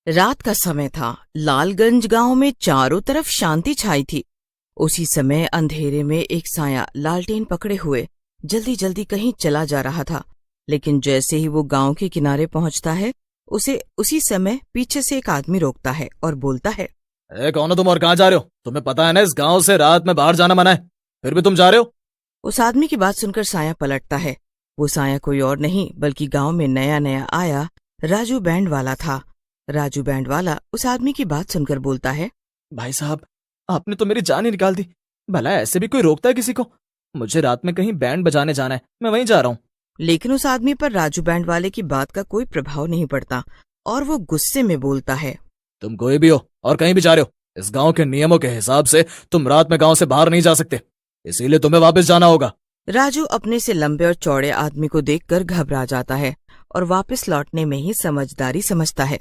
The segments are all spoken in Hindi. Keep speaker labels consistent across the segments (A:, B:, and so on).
A: रात का समय था। लालगंज गांव में चारों तरफ शांति छाई थी। उसी समय अंधेरे में एक साया लालटेन पकड़े हुए जल्दी जल्दी कहीं चला जा रहा था। लेकिन जैसे ही वो गांव के किनारे पहुंचता है, उसे उसी समय पीछे से एक आदमी रोकता है और बोलता है,
B: कौन हो तुम और कहाँ जा रहे हो? तुम्हें पता है ना इस गांव से रात में बाहर जाना मना है, फिर भी तुम जा रहे हो?
A: उस आदमी की बात सुनकर साया पलटता है। वो साया कोई और नहीं बल्कि गांव में नया नया आया राजू बैंड वाला था। राजू बैंड वाला उस आदमी की बात सुनकर बोलता है,
B: भाई साहब, आपने तो मेरी जान ही निकाल दी। भला ऐसे भी कोई रोकता है किसी को? मुझे रात में कहीं बैंड बजाने जाना है, मैं वहीं जा रहा हूँ।
A: लेकिन उस आदमी पर राजू बैंड वाले की बात का कोई प्रभाव नहीं पड़ता और वो गुस्से में बोलता है,
B: तुम कोई भी हो और कहीं भी जा रहे हो, इस गांव के नियमों के हिसाब से तुम रात में गांव से बाहर नहीं जा सकते, इसीलिए तुम्हें वापस जाना होगा।
A: राजू अपने से लंबे और चौड़े आदमी को देखकर घबरा जाता है और वापस लौटने में ही समझदारी समझता है।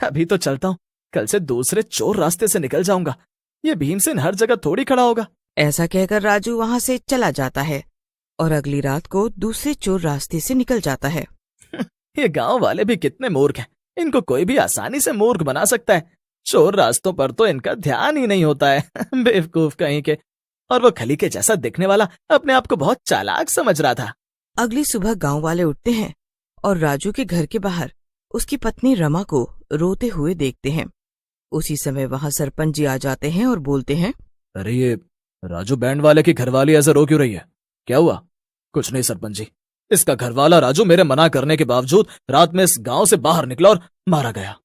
B: अभी तो चलता हूँ, कल से दूसरे चोर रास्ते से निकल जाऊंगा। ये भीमसेन हर जगह थोड़ी खड़ा होगा।
A: ऐसा कहकर राजू वहां से चला जाता है और अगली रात को दूसरे चोर रास्ते से निकल जाता है।
B: ये गांव वाले भी कितने मूर्ख हैं, इनको कोई भी आसानी से मूर्ख बना सकता है। चोर रास्तों पर तो इनका ध्यान ही नहीं होता है। बेवकूफ कहीं के। और वो खली के जैसा दिखने वाला अपने आप को बहुत चालाक समझ रहा था।
A: अगली सुबह गांव वाले उठते हैं और राजू के घर के बाहर उसकी पत्नी रमा को रोते हुए देखते हैं। उसी समय वहां सरपंच जी आ जाते हैं और बोलते हैं,
B: अरे ये राजू बैंड वाले की घरवाली ऐसे रो क्यों रही है? क्या हुआ? कुछ नहीं सरपंच जी, इसका घरवाला राजू मेरे मना करने के बावजूद रात में इस गांव से बाहर निकला और मारा गया।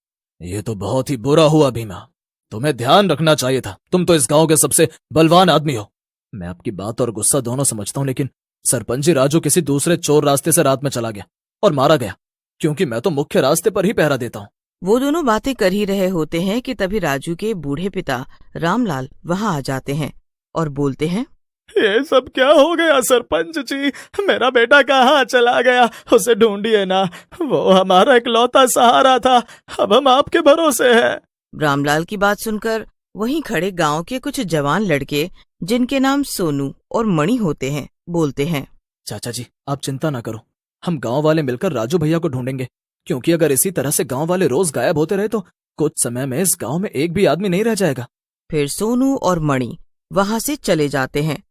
B: ये तो बहुत ही बुरा हुआ भीमा, तुम्हें ध्यान रखना चाहिए था। तुम तो इस गांव के सबसे बलवान आदमी हो। मैं आपकी बात और गुस्सा दोनों समझता हूँ, लेकिन सरपंच जी, राजू किसी दूसरे चोर रास्ते से रात में चला गया और मारा गया, क्योंकि मैं तो मुख्य रास्ते पर ही पहरा देता हूँ।
A: वो दोनों बातें कर ही रहे होते हैं कि तभी राजू के बूढ़े पिता रामलाल वहां आ जाते हैं और बोलते हैं,
B: ये सब क्या हो गया सरपंच जी? मेरा बेटा कहाँ चला गया? उसे ढूंढिए ना, वो हमारा इकलौता सहारा था। अब हम आपके भरोसे हैं।
A: रामलाल की बात सुनकर वहीं खड़े गांव के कुछ जवान लड़के, जिनके नाम सोनू और मणि होते हैं, बोलते हैं,
B: चाचा जी, आप चिंता ना करो, हम गांव वाले मिलकर राजू भैया को ढूंढेंगे, क्योंकि अगर इसी तरह से गांव वाले रोज गायब होते रहे तो कुछ समय में इस गांव में एक भी आदमी नहीं रह जाएगा।
A: फिर सोनू और मणि वहां से चले जाते हैं।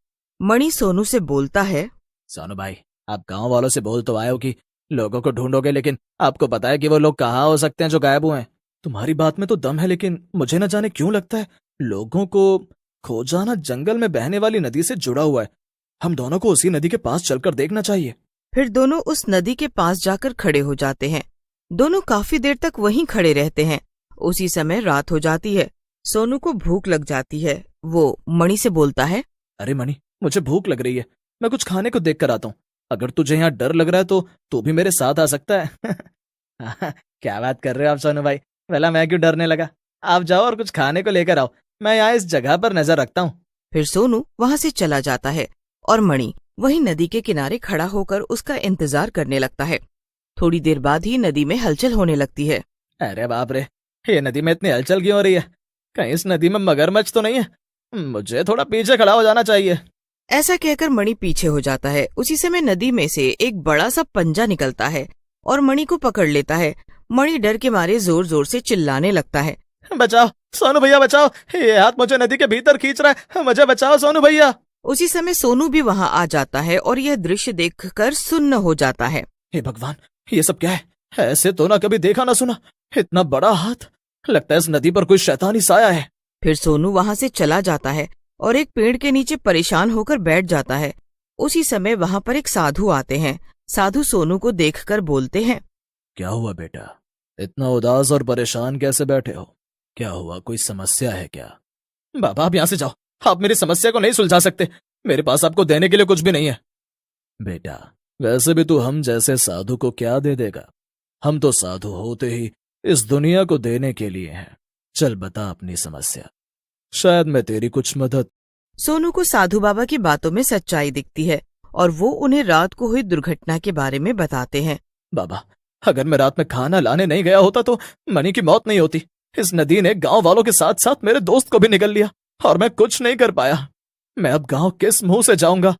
A: मणि सोनू से बोलता है,
B: सोनू भाई, आप गांव वालों से बोल तो आए हो कि लोगों को ढूंढोगे, लेकिन आपको पता है कि वो लोग कहाँ हो सकते हैं जो गायब हुए हैं? तुम्हारी बात में तो दम है, लेकिन मुझे न जाने क्यों लगता है लोगों को खो जाना जंगल में बहने वाली नदी से जुड़ा हुआ है। हम दोनों को उसी नदी के पास चलकर देखना चाहिए।
A: फिर दोनों उस नदी के पास जाकर खड़े हो जाते हैं। दोनों काफी देर तक वहीं खड़े रहते हैं। उसी समय रात हो जाती है। सोनू को भूख लग जाती है। वो मणि से बोलता है,
B: अरे मणि, मुझे भूख लग रही है, मैं कुछ खाने को देख कर आता हूँ। अगर तुझे यहाँ डर लग रहा है तो तू भी मेरे साथ आ सकता है। क्या बात कर रहे हो आप सोनू भाई? भला मैं क्यों डरने लगा? आप जाओ और कुछ खाने को लेकर आओ, मैं यहाँ इस जगह पर नजर रखता हूँ।
A: फिर सोनू वहां से चला जाता है और मणि वहीं नदी के किनारे खड़ा होकर उसका इंतजार करने लगता है। थोड़ी देर बाद ही नदी में हलचल होने लगती है।
B: अरे बाप रे, ये नदी में इतनी हलचल क्यों हो रही है? कहीं इस नदी में मगरमच्छ तो नहीं है? मुझे थोड़ा पीछे खड़ा हो जाना चाहिए।
A: ऐसा कहकर मणि पीछे हो जाता है। उसी समय नदी में से एक बड़ा सा पंजा निकलता है और मणि को पकड़ लेता है। मणि डर के मारे जोर जोर से चिल्लाने लगता है,
B: बचाओ सोनू भैया, बचाओ, ये हाथ मुझे नदी के भीतर खींच रहा है, मुझे बचाओ सोनू भैया।
A: उसी समय सोनू भी वहां आ जाता है और यह दृश्य देखकर सुन्न हो जाता है।
B: हे भगवान, ये सब क्या है? ऐसे तो ना कभी देखा ना सुना, इतना बड़ा हाथ। लगता है इस नदी पर कोई शैतानी साया है।
A: फिर सोनू वहां से चला जाता है और एक पेड़ के नीचे परेशान होकर बैठ जाता है। उसी समय वहां पर एक साधु आते हैं। साधु सोनू को देखकर बोलते हैं,
B: क्या हुआ बेटा, इतना उदास और परेशान कैसे बैठे हो? क्या हुआ, कोई समस्या है क्या? बाबा, आप यहाँ से जाओ, आप मेरी समस्या को नहीं सुलझा सकते। मेरे पास आपको देने के लिए कुछ भी नहीं है। बेटा, वैसे भी तू हम जैसे साधु को क्या दे देगा? हम तो साधु होते ही इस दुनिया को देने के लिए हैं। चल बता अपनी समस्या, शायद मैं तेरी कुछ मदद।
A: सोनू को साधु बाबा की बातों में सच्चाई दिखती है और वो उन्हें रात को हुई दुर्घटना के बारे में बताते हैं।
B: बाबा, अगर मैं रात में खाना लाने नहीं गया होता तो मणि की मौत नहीं होती। इस नदी ने गांव वालों के साथ साथ मेरे दोस्त को भी निगल लिया और मैं कुछ नहीं कर पाया। मैं अब गांव किस मुंह से जाऊंगा?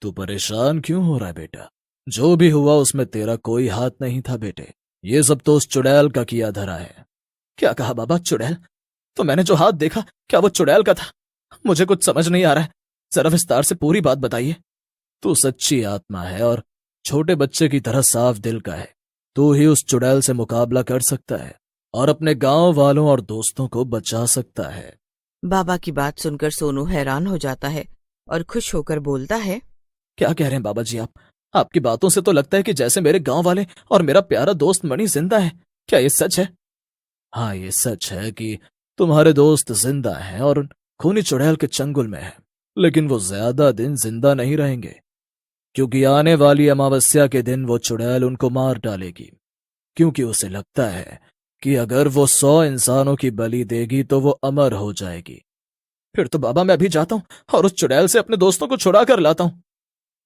B: तू परेशान क्यों हो रहा है बेटा? जो भी हुआ उसमें तेरा कोई हाथ नहीं था बेटे। ये सब तो उस चुड़ैल का किया धरा है। क्या कहा बाबा? चुड़ैल? तो मैंने जो हाथ देखा, क्या वो चुड़ैल का था? मुझे कुछ समझ नहीं आ रहा है, जरा विस्तार से पूरी बात बताइए। तू सच्ची आत्मा है और छोटे बच्चे की तरह साफ दिल का है। तू ही उस चुड़ैल से मुकाबला कर सकता है और अपने गांव वालों और दोस्तों को बचा सकता है।
A: बाबा की बात सुनकर सोनू हैरान हो जाता है और खुश होकर बोलता है,
B: क्या कह रहे हैं बाबा जी आप? आपकी बातों से तो लगता है कि जैसे मेरे गांव वाले और मेरा प्यारा दोस्त मणि जिंदा है। क्या ये सच है? हाँ, ये सच है कि तुम्हारे दोस्त जिंदा हैं और खूनी चुड़ैल के चंगुल में है, लेकिन वो ज्यादा दिन जिंदा नहीं रहेंगे, क्योंकि आने वाली अमावस्या के दिन वो चुड़ैल उनको मार डालेगी, क्योंकि उसे लगता है कि अगर वो 100 इंसानों की बलि देगी तो वो अमर हो जाएगी। फिर तो बाबा मैं अभी जाता हूँ और उस चुड़ैल से अपने दोस्तों को छुड़ा कर लाता हूँ।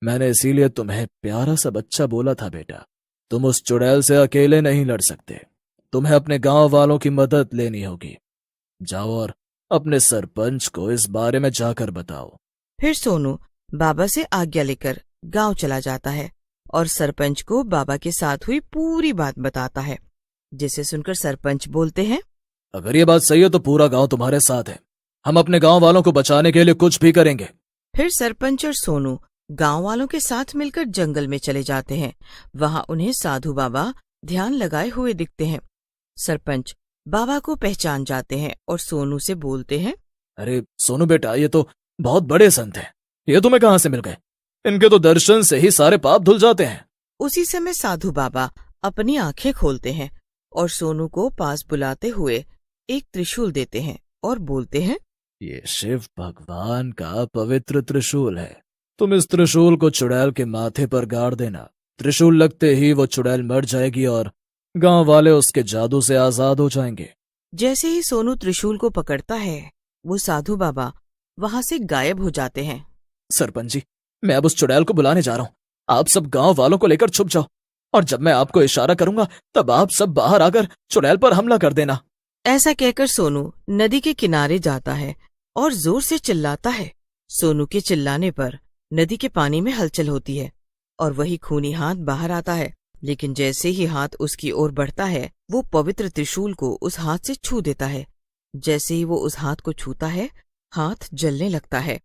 B: मैंने इसीलिए तुम्हें प्यारा सा बच्चा बोला था बेटा, तुम उस चुड़ैल से अकेले नहीं लड़ सकते, तुम्हें अपने गांव वालों की मदद लेनी होगी। जाओ और अपने सरपंच को इस बारे में जाकर बताओ।
A: फिर सोनू बाबा से आज्ञा लेकर गांव चला जाता है और सरपंच को बाबा के साथ हुई पूरी बात बताता है, जिसे सुनकर सरपंच बोलते हैं,
B: अगर ये बात सही है तो पूरा गांव तुम्हारे साथ है, हम अपने गांव वालों को बचाने के लिए कुछ भी करेंगे।
A: फिर सरपंच और सोनू गांव वालों के साथ मिलकर जंगल में चले जाते हैं। वहां उन्हें साधु बाबा ध्यान लगाए हुए दिखते हैं। सरपंच बाबा को पहचान जाते हैं और सोनू से बोलते हैं,
B: अरे सोनू बेटा, ये तो बहुत बड़े संत हैं, ये तुम्हें कहां से मिल गए? इनके तो दर्शन से ही सारे पाप धुल जाते हैं।
A: उसी समय साधु बाबा अपनी आंखें खोलते हैं और सोनू को पास बुलाते हुए एक त्रिशूल देते हैं और बोलते हैं,
B: ये शिव भगवान का पवित्र त्रिशूल है, तुम इस त्रिशूल को चुड़ैल के माथे पर गाड़ देना। त्रिशूल लगते ही वो चुड़ैल मर जाएगी और गांव वाले उसके जादू से आजाद हो जाएंगे।
A: जैसे ही सोनू त्रिशूल को पकड़ता है, वो साधु बाबा वहां से गायब हो जाते हैं।
B: सरपंच जी, मैं अब उस चुड़ैल को बुलाने जा रहा हूँ, आप सब गांव वालों को लेकर छुप जाओ और जब मैं आपको इशारा करूंगा तब आप सब बाहर आकर चुड़ैल पर हमला कर देना।
A: ऐसा कहकर सोनू नदी के किनारे जाता है और जोर से चिल्लाता है। सोनू के चिल्लाने पर नदी के पानी में हलचल होती है और वही खूनी हाथ बाहर आता है, लेकिन जैसे ही हाथ उसकी ओर बढ़ता है, वो पवित्र त्रिशूल को उस हाथ से छू देता है। जैसे ही वो उस हाथ को छूता है, हाथ जलने लगता है।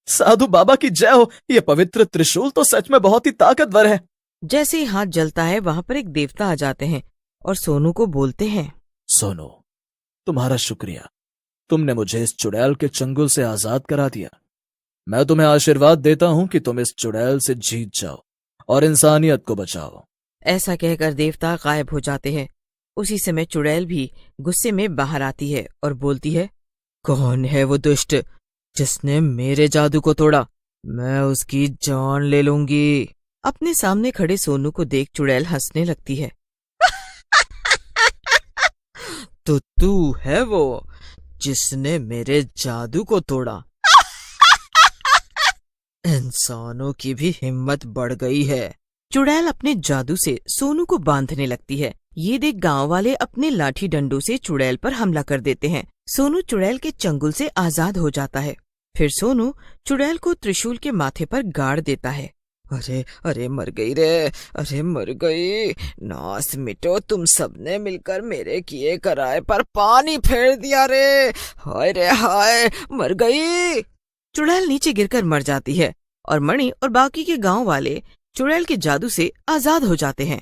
B: साधु बाबा की जय हो, ये पवित्र त्रिशूल तो सच में बहुत ही ताकतवर है।
A: जैसे ही हाथ जलता है, वहां पर एक देवता आ जाते हैं और सोनू को बोलते हैं,
B: सोनू, तुम्हारा शुक्रिया, तुमने मुझे इस चुड़ैल के चंगुल से आजाद करा दिया। मैं तुम्हें आशीर्वाद देता हूं कि तुम इस चुड़ैल से जीत जाओ और इंसानियत को बचाओ।
A: ऐसा कहकर देवता गायब हो जाते हैं। उसी समय चुड़ैल भी गुस्से में बाहर आती है और बोलती है, कौन है वो दुष्ट जिसने मेरे जादू को तोड़ा? मैं उसकी जान ले लूंगी। अपने सामने खड़े सोनू को देख चुड़ैल हंसने लगती है। तो तू है वो जिसने मेरे जादू को तोड़ा? इंसानों की भी हिम्मत बढ़ गई है। चुड़ैल अपने जादू से सोनू को बांधने लगती है। ये देख गांव वाले अपने लाठी डंडों से चुड़ैल पर हमला कर देते हैं। सोनू चुड़ैल के चंगुल से आजाद हो जाता है। फिर सोनू चुड़ैल को त्रिशूल के माथे पर गाड़ देता है। अरे अरे मर गई रे, अरे मर गई। नास मिटो, तुम सबने मिलकर मेरे किए कराए पर पानी फेर दिया रे। हाय रे हाय, मर गई। चुड़ैल नीचे गिरकर मर जाती है और मणि और बाकी के गांव वाले चुड़ैल के जादू से आजाद हो जाते हैं।